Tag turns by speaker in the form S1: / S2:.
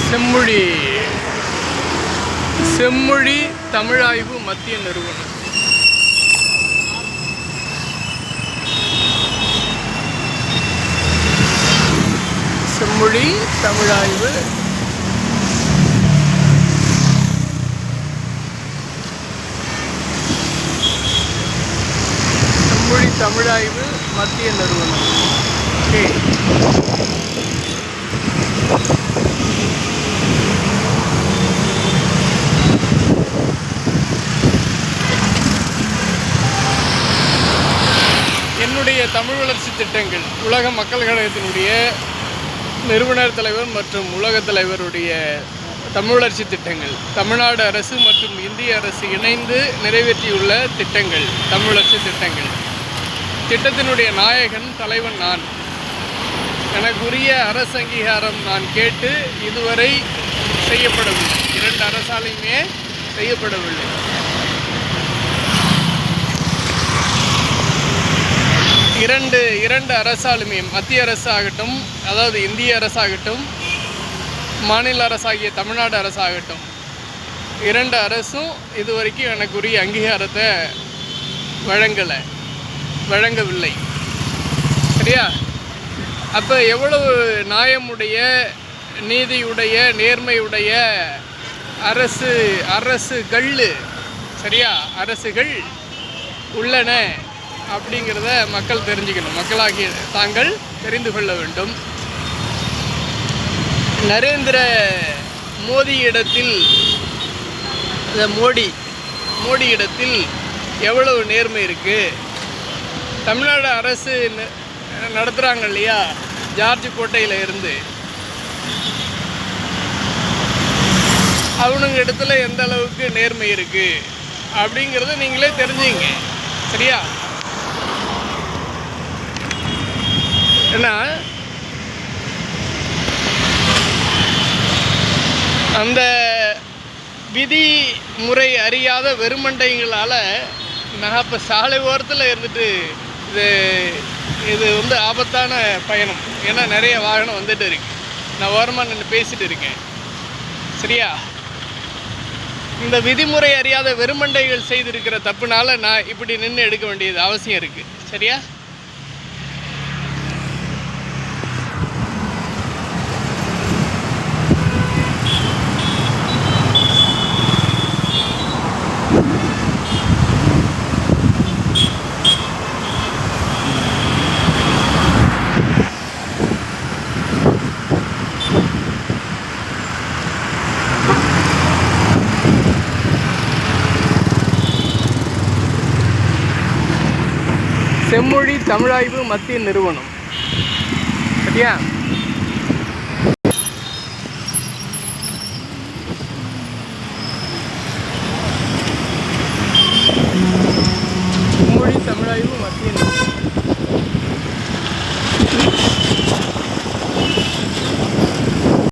S1: செம்மொழி செம்மொழி தமிழாய்வு மத்திய நிறுவனம். செம்மொழி தமிழாய்வு செம்மொழி தமிழாய்வு மத்திய நிறுவனம். ஓகே, என்னுடைய தமிழ் வளர்ச்சி திட்டங்கள் உலக மக்கள் கழகத்தினுடைய நிறுவனர் தலைவர் மற்றும் உலக தலைவருடைய தமிழ் வளர்ச்சி திட்டங்கள் தமிழ்நாடு அரசு மற்றும் இந்திய அரசு இணைந்து நிறைவேற்றியுள்ள திட்டங்கள், தமிழ் வளர்ச்சி திட்டங்கள். திட்டத்தினுடைய நாயகன் தலைவன் நான். எனக்குரிய அரசு அங்கீகாரம் நான் கேட்டு இதுவரை செய்யப்படவில்லை. 2 அரசாலையுமே செய்யப்படவில்லை. இரண்டு அரசாலுமே, மத்திய அரசு ஆகட்டும், அதாவது இந்திய அரசாகட்டும், மாநில அரசாகிய தமிழ்நாடு அரசாகட்டும், 2 அரசும் இதுவரைக்கும் எனக்குரிய அங்கீகாரத்தை வழங்கவில்லை. சரியா? அப்போ எவ்வளவு நியாயமுடைய, நீதியுடைய, நேர்மையுடைய அரசுகள், சரியா, அரசுகள் உள்ளன அப்படிங்கிறத மக்கள் தெரிஞ்சுக்கணும். மக்களாகிய தாங்கள் தெரிந்து கொள்ள வேண்டும். நரேந்திர மோடியிடத்தில் எவ்வளவு நேர்மை இருக்குது? தமிழ்நாடு அரசு நடத்துகிறாங்க இல்லையா, ஜார்ஜ் கோட்டையில் இருந்து, அவனுங்க இடத்துல எந்த அளவுக்கு நேர்மை இருக்குது அப்படிங்கிறத நீங்களே தெரிஞ்சுங்க. சரியா? ஏன்னா அந்த விதிமுறை அறியாத வெறுமண்டைங்களால் நான் இப்போ சாலை ஓரத்தில் இருந்துட்டு இது ஆபத்தான பயணம். ஏன்னா நிறைய வாகனம் வந்துட்டு இருக்கு. நான் ஓரமாக நின்று பேசிட்டு இருக்கேன். சரியா? இந்த விதிமுறை அறியாத வெறுமண்டைகள் செய்திருக்கிற தப்புனால நான் இப்படி நின்று எடுக்க வேண்டியது அவசியம் இருக்குது. சரியா? செம்மொழி தமிழாய்வு மத்திய நிறுவனம். சரியா? செம்மொழி தமிழாய்வு மத்திய நிறுவனம்.